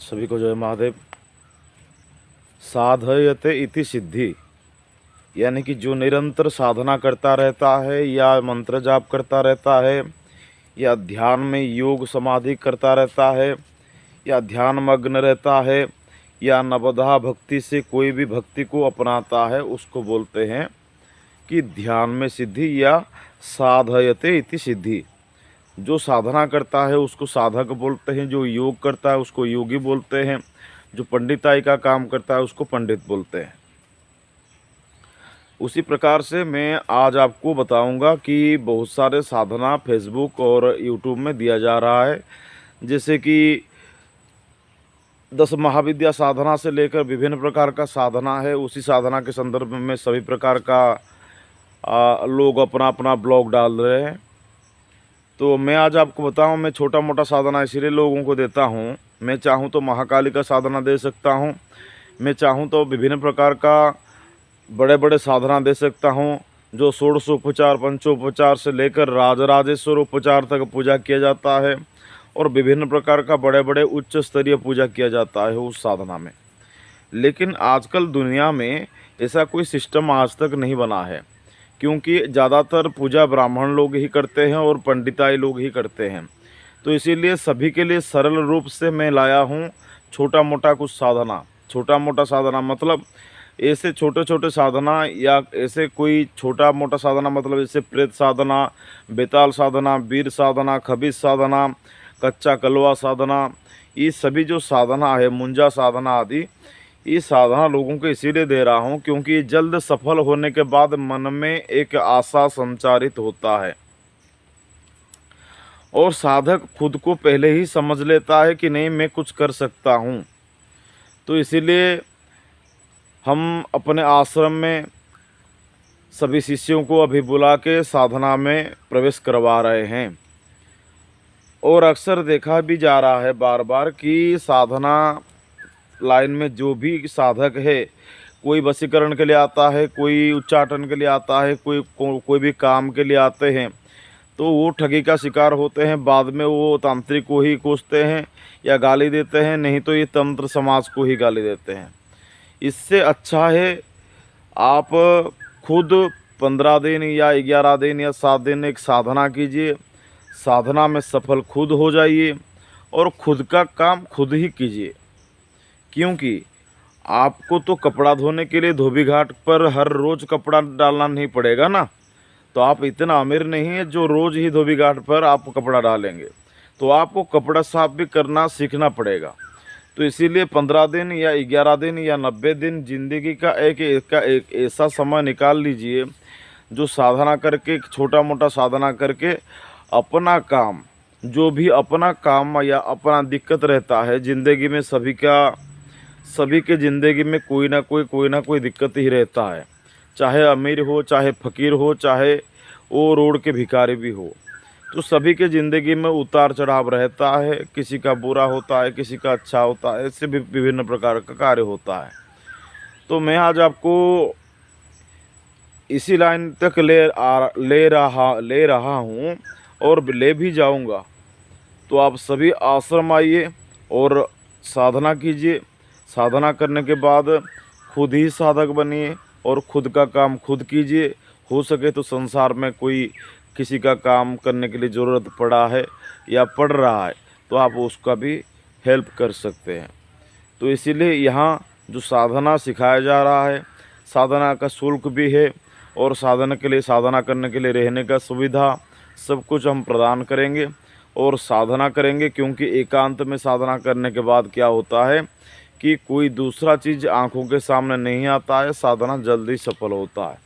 सभी को जय महादेव। साधयते इति सिद्धि, यानी कि जो निरंतर साधना करता रहता है या मंत्र जाप करता रहता है या ध्यान में योग समाधि करता रहता है या ध्यान मग्न रहता है या नवधा भक्ति से कोई भी भक्ति को अपनाता है, उसको बोलते हैं कि ध्यान में सिद्धि या साधयते इति सिद्धि। जो साधना करता है उसको साधक बोलते हैं, जो योग करता है उसको योगी बोलते हैं, जो पंडिताई का काम करता है उसको पंडित बोलते हैं। उसी प्रकार से मैं आज आपको बताऊंगा कि बहुत सारे साधना फेसबुक और यूट्यूब में दिया जा रहा है, जैसे कि 10 महाविद्या साधना से लेकर विभिन्न प्रकार का साधना है। उसी साधना के संदर्भ में सभी प्रकार का लोग अपना अपना ब्लॉग डाल रहे हैं। तो मैं आज आपको बताऊं, मैं छोटा मोटा साधना इसलिए लोगों को देता हूं। मैं चाहूं तो महाकाली का साधना दे सकता हूं, मैं चाहूं तो विभिन्न प्रकार का बड़े बड़े साधना दे सकता हूं, जो षोडशोपचार पंचोपचार से लेकर राजराजेश्वर उपचार तक पूजा किया जाता है और विभिन्न प्रकार का बड़े बड़े उच्च स्तरीय पूजा किया जाता है उस साधना में। लेकिन आजकल दुनिया में ऐसा कोई सिस्टम आज तक नहीं बना है, क्योंकि ज़्यादातर पूजा ब्राह्मण लोग ही करते हैं और पंडिताई लोग ही करते हैं। तो इसीलिए सभी के लिए सरल रूप से मैं लाया हूँ छोटा मोटा कुछ साधना। छोटा मोटा साधना मतलब ऐसे छोटे छोटे साधना, या ऐसे कोई छोटा मोटा साधना मतलब जैसे प्रेत साधना, बेताल साधना, वीर साधना, खबीज साधना, कच्चा कलवा साधना, ये सभी जो साधना है, मुंजा साधना आदि, ये साधना लोगों को इसीलिए दे रहा हूँ क्योंकि जल्द सफल होने के बाद मन में एक आशा संचारित होता है और साधक खुद को पहले ही समझ लेता है कि नहीं, मैं कुछ कर सकता हूँ। तो इसीलिए हम अपने आश्रम में सभी शिष्यों को अभी बुला के साधना में प्रवेश करवा रहे हैं। और अक्सर देखा भी जा रहा है बार बार कि साधना लाइन में जो भी साधक है, कोई वशीकरण के लिए आता है, कोई उच्चाटन के लिए आता है, कोई भी काम के लिए आते हैं, तो वो ठगी का शिकार होते हैं। बाद में वो तांत्रिक को ही कोसते हैं या गाली देते हैं, नहीं तो ये तंत्र समाज को ही गाली देते हैं। इससे अच्छा है आप खुद 15 दिन या 11 दिन या 7 दिन एक साधना कीजिए, साधना में सफल खुद हो जाइए और खुद का काम खुद ही कीजिए। क्योंकि आपको तो कपड़ा धोने के लिए धोबी घाट पर हर रोज़ कपड़ा डालना नहीं पड़ेगा ना। तो आप इतना अमीर नहीं है जो रोज़ ही धोबी घाट पर आप कपड़ा डालेंगे, तो आपको कपड़ा साफ भी करना सीखना पड़ेगा। तो इसीलिए 15 दिन या 11 दिन या 90 दिन ज़िंदगी का एक ऐसा समय निकाल लीजिए जो साधना करके, छोटा मोटा साधना करके अपना काम, जो भी अपना काम या अपना दिक्कत रहता है ज़िंदगी में, सभी के ज़िंदगी में कोई ना कोई दिक्कत ही रहता है, चाहे अमीर हो, चाहे फ़कीर हो, चाहे वो रोड के भिखारी भी हो। तो सभी के ज़िंदगी में उतार चढ़ाव रहता है, किसी का बुरा होता है, किसी का अच्छा होता है, इससे भी विभिन्न प्रकार का कार्य होता है। तो मैं आज आपको इसी लाइन तक ले रहा हूँ और ले भी जाऊँगा। तो आप सभी आश्रम आइए और साधना कीजिए। साधना करने के बाद खुद ही साधक बनिए और खुद का काम खुद कीजिए। हो सके तो संसार में कोई किसी का काम करने के लिए ज़रूरत पड़ा है या पड़ रहा है तो आप उसका भी हेल्प कर सकते हैं। तो इसीलिए यहाँ जो साधना सिखाया जा रहा है, साधना का शुल्क भी है और साधना करने के लिए रहने का सुविधा सब कुछ हम प्रदान करेंगे और साधना करेंगे। क्योंकि एकांत में साधना करने के बाद क्या होता है कि कोई दूसरा चीज़ आंखों के सामने नहीं आता है, साधना जल्दी सफल होता है।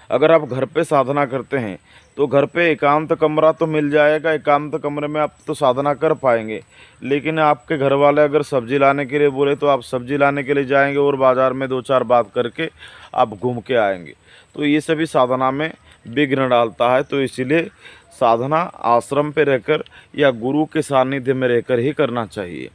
अगर आप घर पे साधना करते हैं तो घर पे एकांत कमरा तो मिल जाएगा, एकांत कमरे में आप तो साधना कर पाएंगे। लेकिन आपके घर वाले अगर सब्जी लाने के लिए बोले तो आप सब्जी लाने के लिए जाएंगे और बाज़ार में 2-4 बात करके आप घूम के आएंगे। तो ये सभी साधना में विघ्न डालता है। तो इसीलिए साधना आश्रम पे रहकर या गुरु के सानिध्य में रहकर ही करना चाहिए।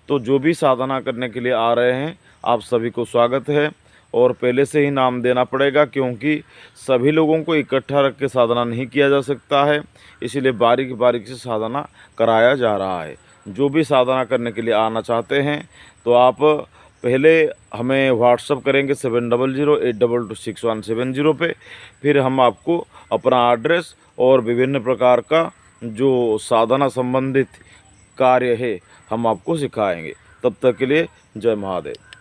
तो जो भी साधना करने के लिए आ रहे हैं, आप सभी को स्वागत है। और पहले से ही नाम देना पड़ेगा, क्योंकि सभी लोगों को इकट्ठा रख के साधना नहीं किया जा सकता है, इसीलिए बारीक बारीक से साधना कराया जा रहा है। जो भी साधना करने के लिए आना चाहते हैं तो आप पहले हमें व्हाट्सअप करेंगे 7008226170 पे। फिर हम आपको अपना एड्रेस और विभिन्न प्रकार का जो साधना संबंधित कार्य है हम आपको सिखाएंगे। तब तक के लिए जय महादेव।